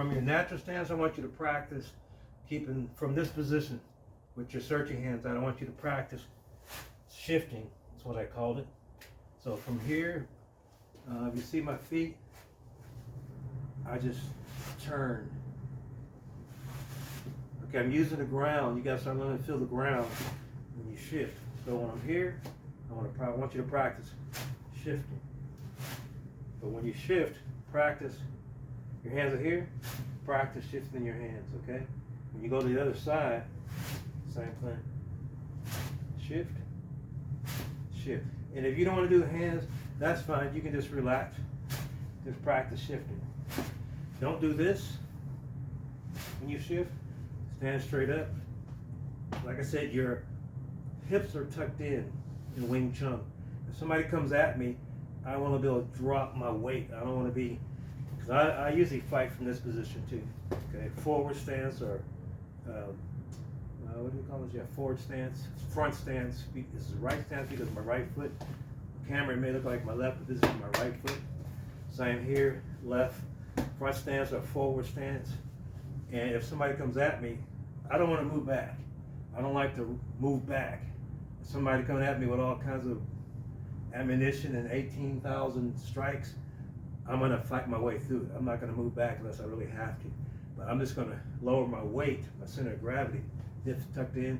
from your natural stance, I want you to practice keeping from this position with your searching hands out. I want you to practice shifting. That's what I called it. So from here, if you see my feet, I just turn. Okay, I'm using the ground. You guys start learning to feel the ground when you shift. So when I'm here, I want you to practice shifting. But when you shift, practice. Your hands are here. Practice shifting your hands. Okay. When you go to the other side, same thing. Shift, shift. And if you don't want to do the hands, that's fine. You can just relax. Just practice shifting. Don't do this when you shift. Stand straight up. Like I said, your hips are tucked in Wing Chun. If somebody comes at me, I want to be able to drop my weight. I don't want to be, because I usually fight from this position too. Okay, forward stance or what do you call it? Yeah, forward stance, front stance. This is the right stance because my right foot. The camera may look like my left, but this is my right foot. Same here, left, front stance or forward stance. And if somebody comes at me, I don't want to move back. I don't like to move back. If somebody coming at me with all kinds of ammunition and 18,000 strikes, I'm going to fight my way through it. I'm not going to move back unless I really have to. But I'm just going to lower my weight, my center of gravity, hips tucked in,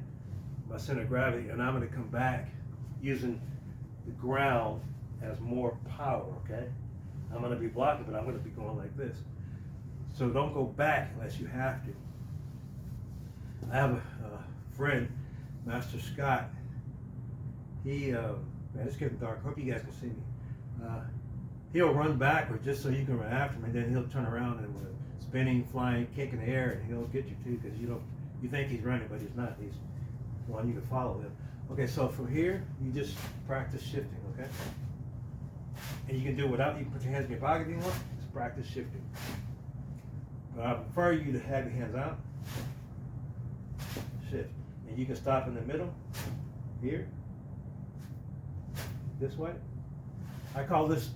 my center of gravity, and I'm going to come back using the ground as more power, okay? I'm going to be blocking, but I'm going to be going like this. So don't go back unless you have to. I have a friend, Master Scott. He, man, it's getting dark. Hope you guys can see me. He'll run backward just so you can run after him, and then he'll turn around and with a spinning, flying kick in the air, and he'll get you too, because you think he's running, but he's not. He's wanting you to follow him. Okay, so from here, you just practice shifting, okay? And you can do it without, you can put your hands in your pocket if you want, just practice shifting. But I prefer you to have your hands out, shift. And you can stop in the middle, here, this way. I call this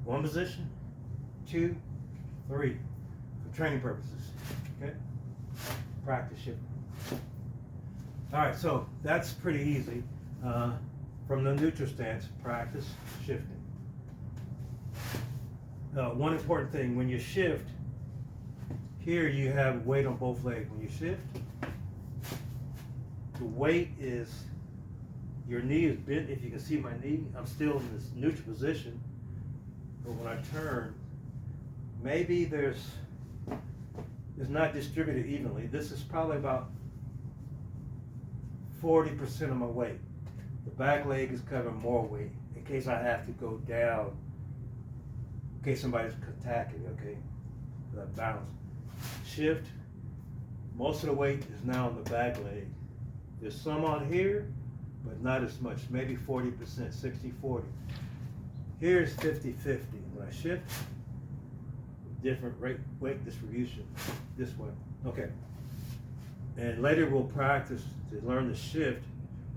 one position, 2, 3, for training purposes, okay? Practice shifting. All right, so that's pretty easy. From the neutral stance, practice shifting. One important thing, when you shift, here you have weight on both legs. When you shift, the weight is, your knee is bent. If you can see my knee, I'm still in this neutral position. But when I turn, maybe it's not distributed evenly. This is probably about 40% of my weight. The back leg is covering more weight in case I have to go down, in case somebody's attacking, okay? For that balance. Shift, most of the weight is now on the back leg. There's some on here, but not as much, maybe 40%, 60-40. Here's 50-50. When I shift, different weight distribution this way. Okay. And later we'll practice to learn to shift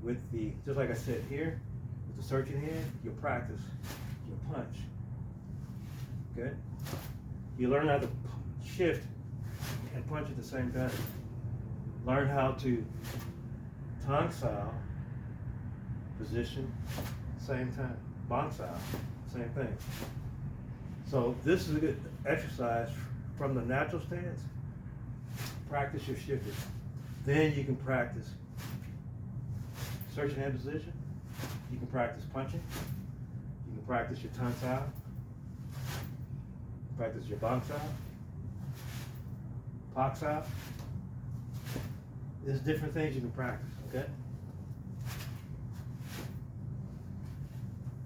with the, just like I said here, with the searching hand, you'll practice, you'll punch. Okay? You learn how to shift and punch at the same time. Learn how to Tang style, position, same time. Bong style, same thing. So this is a good exercise from the natural stance. Practice your shifting. Then you can practice searching hand position. You can practice punching. You can practice your Tang style. Practice your Bong style. Pak style. There's different things you can practice, okay?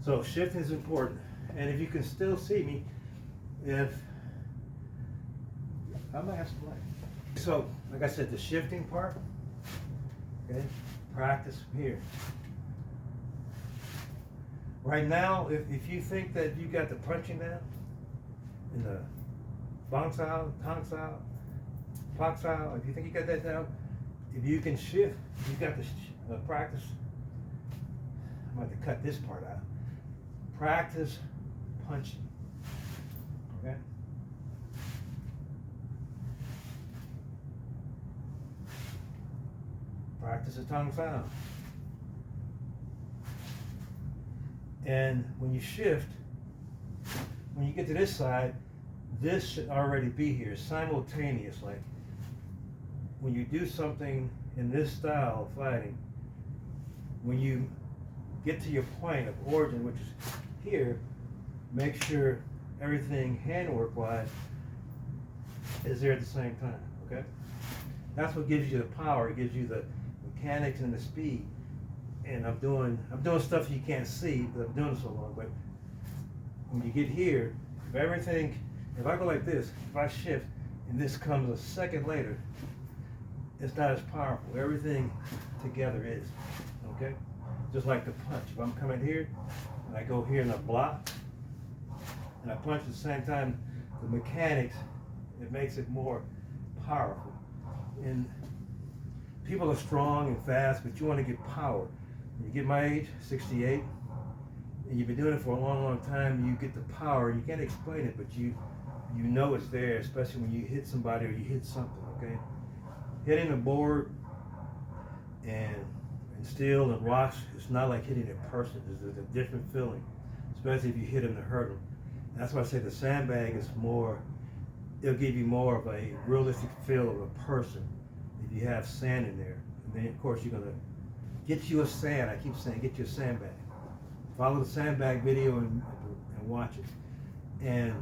So shifting is important. And if you can still see me, I might have some light. So, like I said, the shifting part, okay, practice from here. Right now, if you think that you got the punching down, in the Bong style, Tang style, Pak style, if you think you got that down, if you can shift, you got to practice. I'm going to cut this part out. Practice punching. Okay? practice the tongue sound. And when you shift, when you get to this side, this should already be here, simultaneous. Like when you do something in this style of fighting, when you get to your point of origin, which is here, make sure everything handwork wise is there at the same time, okay? That's what gives you the power, it gives you the mechanics and the speed. And I'm doing stuff you can't see, but I'm doing it so long. But when you get here, if I go like this, if I shift and this comes a second later, it's not as powerful. Everything together is, okay? Just like the punch. If I'm coming here and I go here and I block and I punch at the same time, the mechanics, it makes it more powerful. And people are strong and fast, but you want to get power. When you get my age, 68, and you've been doing it for a long, long time, you get the power. You can't explain it, but you know it's there, especially when you hit somebody or you hit something, okay? Hitting a board and steel and rocks, it's not like hitting a person. There's a different feeling, especially if you hit them to hurt them. That's why I say the sandbag is more, it'll give you more of a realistic feel of a person if you have sand in there. And then, of course, you're going to get you a sand. I keep saying, get you a sandbag. Follow the sandbag video and watch it. And,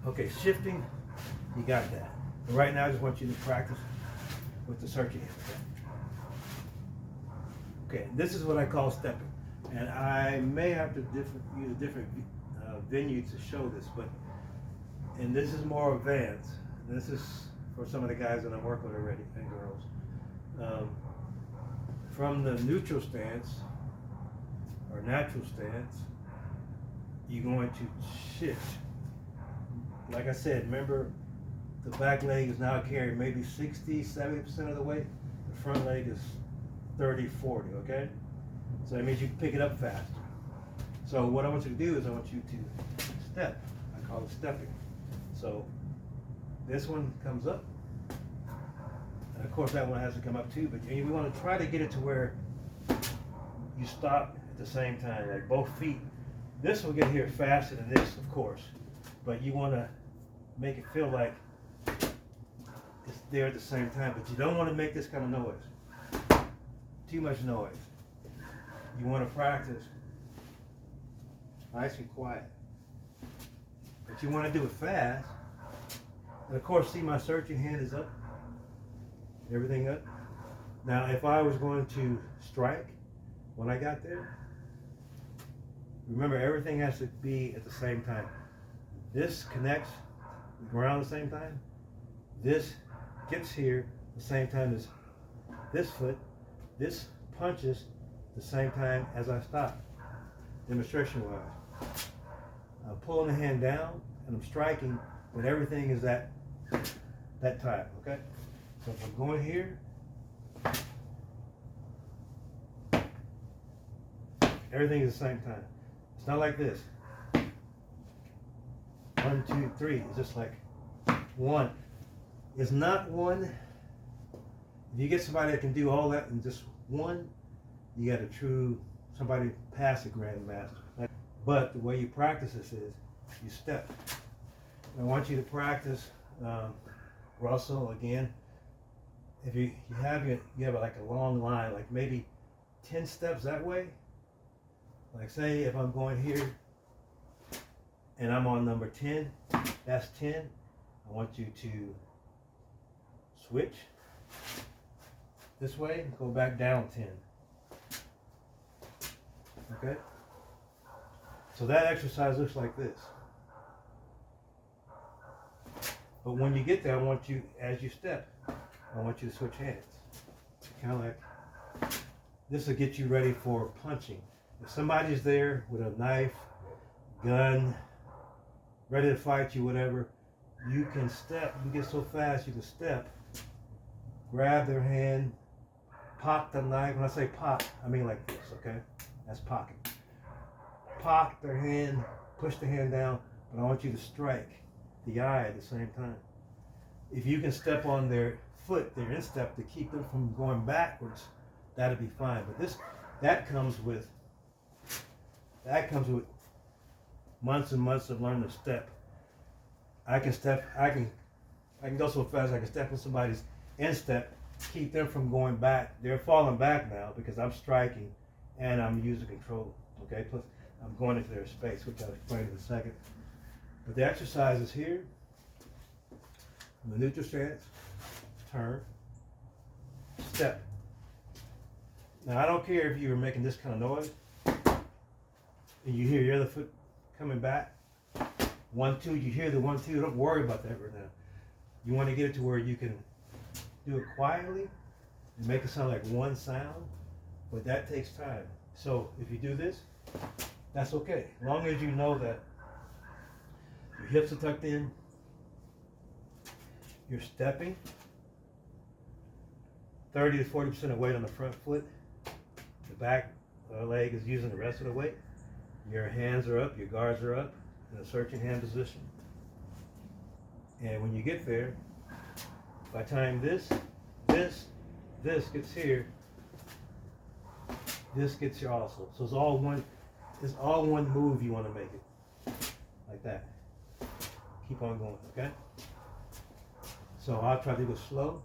okay, shifting, you got that. But right now, I just want you to practice with the searching hand, okay? Okay, this is what I call stepping. And I may have to use a different venue to show this, and this is more advanced. This is for some of the guys that I'm working with already, and girls. From the neutral stance, or natural stance, you're going to shift. Like I said, remember, the back leg is now carrying maybe 60-70% of the weight. The front leg is 30-40, okay? So that means you can pick it up faster. So what I want you to do is I want you to step. I call it stepping. So this one comes up. And of course that one has to come up too, but we want to try to get it to where you stop at the same time, like both feet. This will get here faster than this, of course, but you want to make it feel like it's there at the same time, but you don't want to make this kind of noise. Too much noise. You want to practice nice and quiet. But you want to do it fast. And of course, see my searching hand is up. Everything up. Now, if I was going to strike when I got there, remember everything has to be at the same time. This connects the ground at the same time. This gets here at the same time as this foot. This punches the same time as I stop, demonstration-wise. I'm pulling the hand down and I'm striking, but everything is that time, okay? So if I'm going here, everything is the same time. It's not like this. 1, 2, 3. It's just like 1. It's not 1. If you get somebody that can do all that in just 1, you got a true, somebody past a grandmaster. But the way you practice this is, you step. I want you to practice Russell again. If you have like a long line, like maybe 10 steps that way. Like say if I'm going here and I'm on number 10, that's 10. I want you to switch this way, go back down 10. Okay? So that exercise looks like this. But when you get there, I want you, as you step, I want you to switch hands. Kind of like, this will get you ready for punching. If somebody's there with a knife, gun, ready to fight you, whatever, you can step. You get so fast, you can step, grab their hand, pock the knife. When I say pock, I mean like this, okay? That's pocking. Pock their hand, push the hand down, but I want you to strike the eye at the same time. If you can step on their foot, their instep, to keep them from going backwards, that'd be fine. But that comes with months and months of learning to step. I can go so fast I can step in somebody's instep, keep them from going back. They're falling back now because I'm striking and I'm using control. Okay, plus I'm going into their space, which I'll explain in a second. But the exercise is here. The neutral stance, turn, step. Now I don't care if you were making this kind of noise and you hear your other foot coming back. 1, 2, you hear the 1, 2, don't worry about that right now. You want to get it to where you can do it quietly and make it sound like one sound, but that takes time. So if you do this, that's okay. As long as you know that your hips are tucked in, you're stepping, 30 to 40% of weight on the front foot, the back leg is using the rest of the weight, your hands are up, your guards are up in a searching hand position. And when you get there, by the time this gets here, this gets here also. So it's all one move you want to make it. Like that. Keep on going, okay? So I'll try to go slow.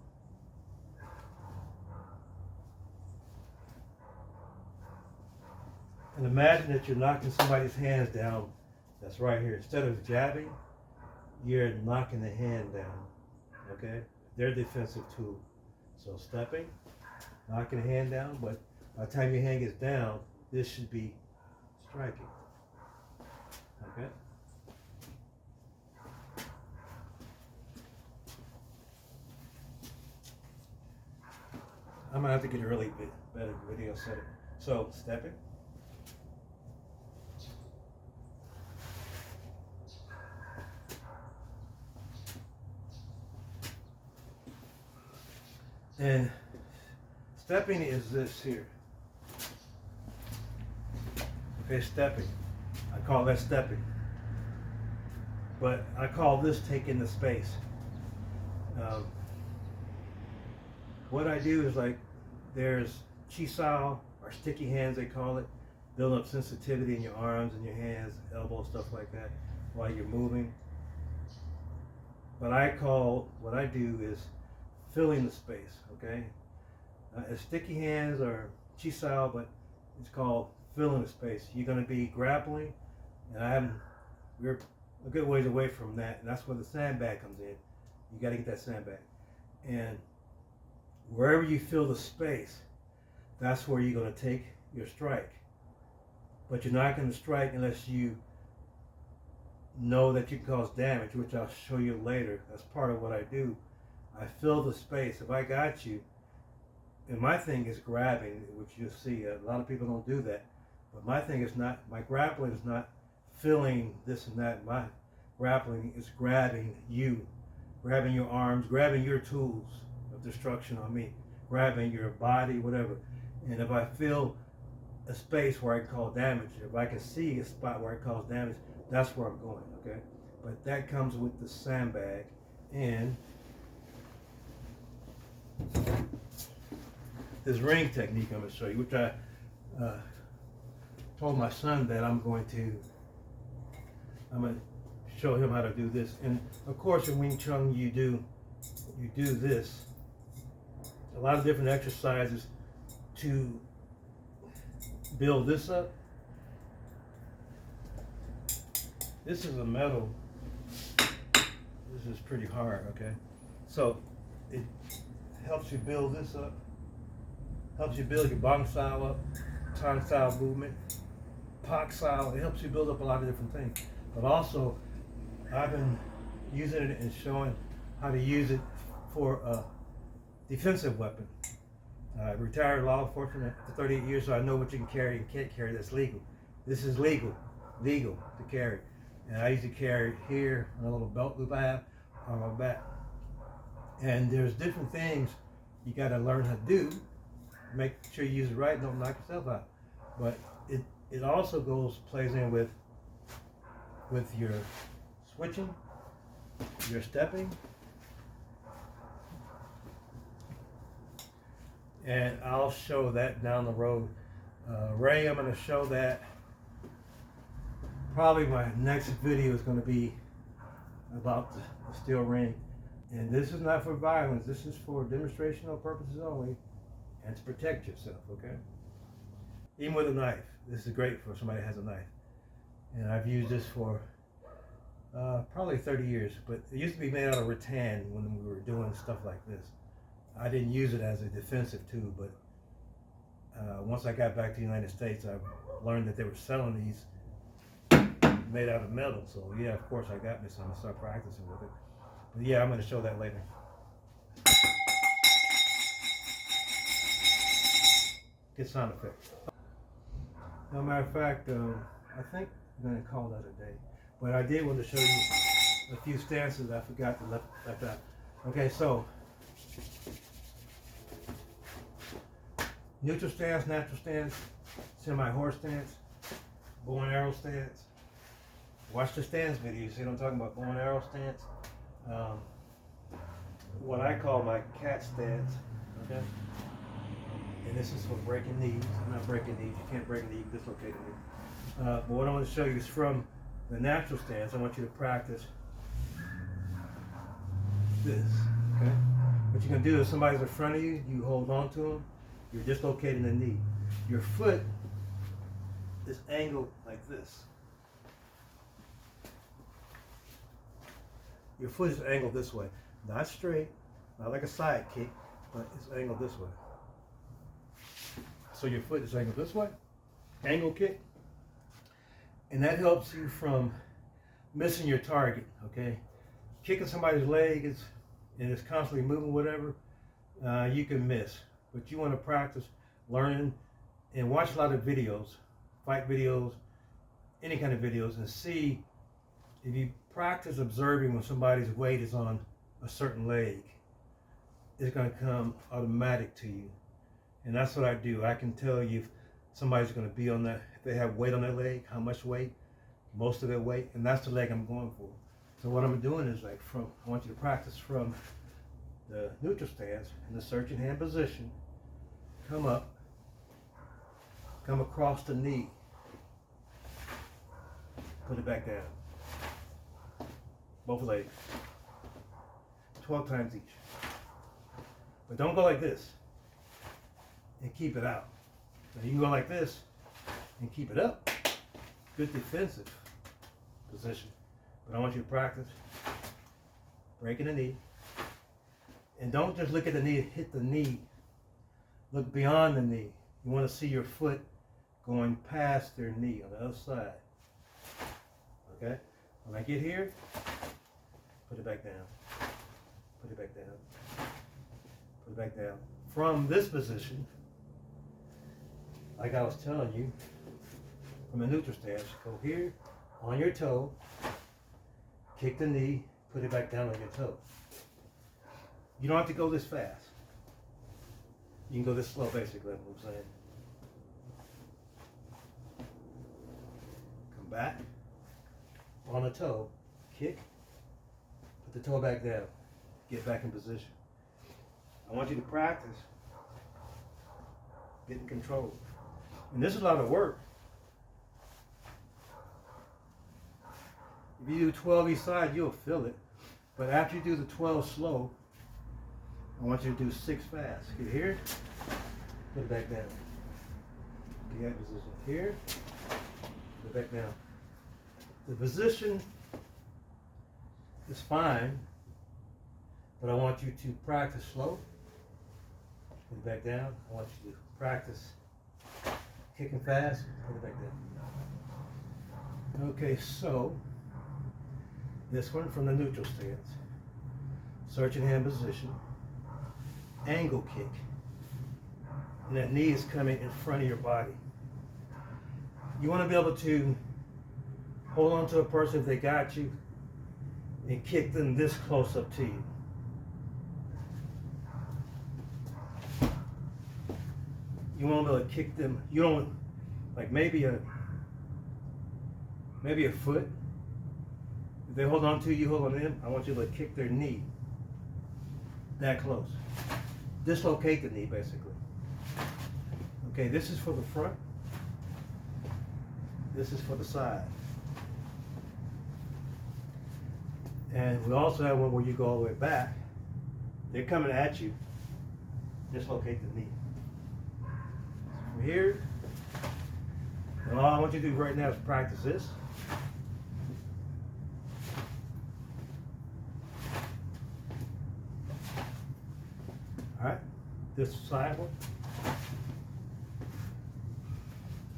And imagine that you're knocking somebody's hands down that's right here. Instead of jabbing, you're knocking the hand down, okay? They're defensive tool. So stepping, knocking the hand down, but by the time your hand gets down, this should be striking, okay? I'm gonna have to get a really better video setup. So stepping. And stepping is this here. Okay, stepping. I call that stepping. But I call this taking the space. What I do is, like, there's chisao, or sticky hands they call it, build up sensitivity in your arms and your hands, elbows, stuff like that, while you're moving. But what I do is filling the space, okay? Sticky hands or chisao, but it's called filling the space. You're going to be grappling, and we're a good ways away from that, and that's where the sandbag comes in. You got to get that sandbag. And wherever you fill the space, that's where you're going to take your strike. But you're not going to strike unless you know that you can cause damage, which I'll show you later. That's part of what I do. I fill the space. If I got you, and my thing is grabbing, which you'll see, a lot of people don't do that. But my thing is not, my grappling is not filling this and that. My grappling is grabbing you, grabbing your arms, grabbing your tools of destruction on me, grabbing your body, whatever. And if I feel a space where I can cause damage, if I can see a spot where I cause damage, that's where I'm going, okay? But that comes with the sandbag. And this ring technique I'm going to show you, which I told my son that I'm going to show him how to do this. And of course in Wing Chun you do this, a lot of different exercises to build this up. This is a metal, this is pretty hard, okay? So it helps you build this up, helps you build your bong style up, tong style movement, pak style. It helps you build up a lot of different things. But also, I've been using it and showing how to use it for a defensive weapon. I retired law enforcement after 38 years, so I know what you can carry and can't carry that's legal. This is legal to carry. And I usually carry it here on a little belt loop I have on my back. And there's different things you got to learn how to do. Make sure you use it right, don't knock yourself out. But it also plays in with your switching, your stepping, and I'll show that down the road. Ray, I'm going to show that. Probably my next video is going to be about the steel ring. And this is not for violence, this is for demonstrational purposes only, and to protect yourself, okay? Even with a knife, this is great for somebody that has a knife. And I've used this for probably 30 years, but it used to be made out of rattan when we were doing stuff like this. I didn't use it as a defensive tool, but once I got back to the United States, I learned that they were selling these made out of metal. So yeah, of course I got me some and started practicing with it. But yeah, I'm going to show that later. Good sound effect. As a matter of fact, I think I'm going to call that a day. But I did want to show you a few stances I forgot to left out. Okay, so neutral stance, natural stance, semi-horse stance, bow and arrow stance. Watch the stance video. You see what I'm talking about? Bow and arrow stance. What I call my cat stance. Okay. And this is for breaking knees. I'm not breaking knees. You can't break a knee. You dislocate a knee. But what I want to show you is from the natural stance. I want you to practice this. Okay. What you're gonna do is somebody's in front of you. You hold on to them. You're dislocating the knee. Your foot is angled like this. Your foot is angled this way, not straight, not like a side kick, but it's angled this way. So your foot is angled this way, angle kick, and that helps you from missing your target, okay? Kicking somebody's leg and it's constantly moving, whatever, you can miss. But you want to practice learning and watch a lot of videos, fight videos, any kind of videos, and see if you practice observing when somebody's weight is on a certain leg, it's going to come automatic to you. And that's what I do. I can tell you if somebody's going to be on that, if they have weight on their leg, how much weight, most of their weight, and that's the leg I'm going for. So what I'm doing is like I want you to practice from the neutral stance in the searching hand position, come up, come across the knee, put it back down. Both legs, 12 times each. But don't go like this and keep it out. Now you can go like this and keep it up. Good defensive position. But I want you to practice breaking the knee. And don't just look at the knee and hit the knee. Look beyond the knee. You want to see your foot going past their knee on the other side. Okay? When I get here, put it back down. Put it back down. Put it back down. From this position, like I was telling you, from a neutral stance, go here, on your toe, kick the knee, put it back down on your toe. You don't have to go this fast. You can go this slow, basically, that's what I'm saying. Come back, on the toe, kick, put the toe back down, get back in position. I want you to practice getting control. And this is a lot of work. If you do 12 each side, you'll feel it. But after you do the 12 slow, I want you to do 6 fast. Get here, put it back down. Get that position here, put it back down. The position is fine, but I want you to practice slow. Put it back down. I want you to practice kicking fast. Put it back down. Okay, so this one from the neutral stance. Searching hand position. Angle kick. And that knee is coming in front of your body. You want to be able to hold on to a person if they got you and kick them this close up to you. You want to be able to kick them. You don't, like maybe a foot. If they hold on to you, hold on to them. I want you to kick their knee that close. Dislocate the knee, basically. Okay, this is for the front. This is for the side. And we also have one where you go all the way back. They're coming at you. Dislocate the knee. From here, and all I want you to do right now is practice this. All right, this side one.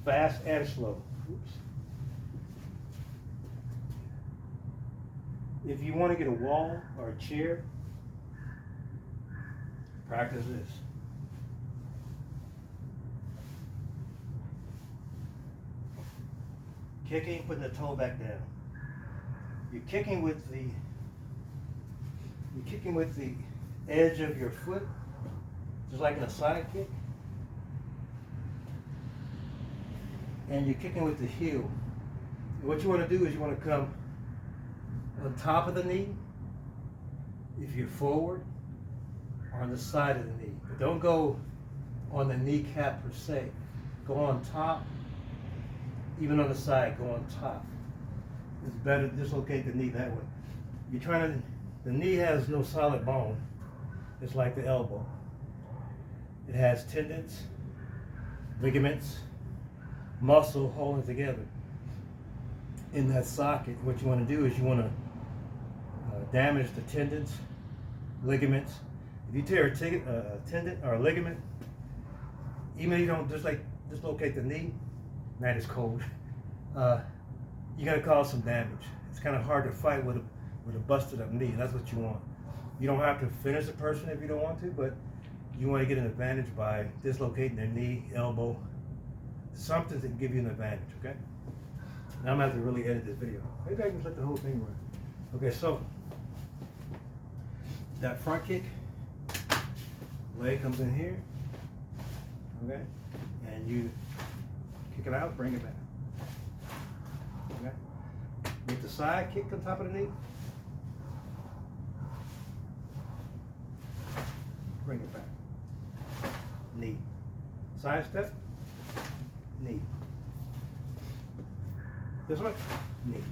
Fast and slow. Oops. If you want to get a wall or a chair, practice this. Kicking, putting the toe back down. You're kicking with the edge of your foot, just like in a side kick. And you're kicking with the heel. And what you want to do is you want to come on top of the knee if you're forward, or on the side of the knee. But don't go on the kneecap per se. Go on top, even on the side, go on top. It's better to dislocate the knee that way. You're trying to, the knee has no solid bone. It's like the elbow. It has tendons, ligaments, muscle holding together. In that socket, what you want to do is you want to damage the tendons, ligaments. If you tear a tendon or a ligament, even if you don't dislocate the knee, night is cold, you're going to cause some damage. It's kind of hard to fight with a busted up knee. That's what you want. You don't have to finish the person if you don't want to, but you want to get an advantage by dislocating their knee, elbow, something to give you an advantage, okay? Now I'm going to have to really edit this video. Maybe I can just let the whole thing run. Okay, so that front kick, leg comes in here, okay? And you kick it out, bring it back, okay? Get the side kick on top of the knee. Bring it back. Knee. Side step, knee. This one, knee.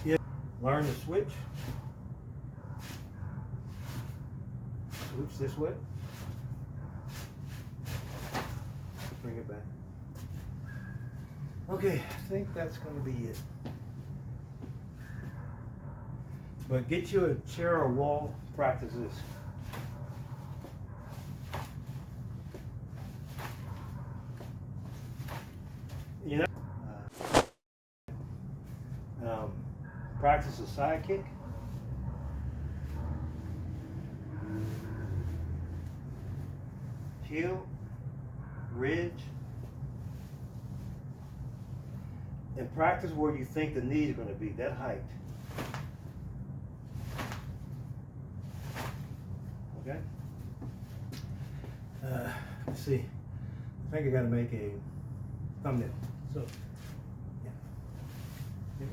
Yeah. Learn to switch. Switch this way. Bring it back. Okay, I think that's going to be it. But get you a chair or wall, practice this. You know, practice a side kick. Heel, ridge, and practice where you think the knee is going to be, that height. Okay? Let's see. I think I got to make a thumbnail. So, yeah.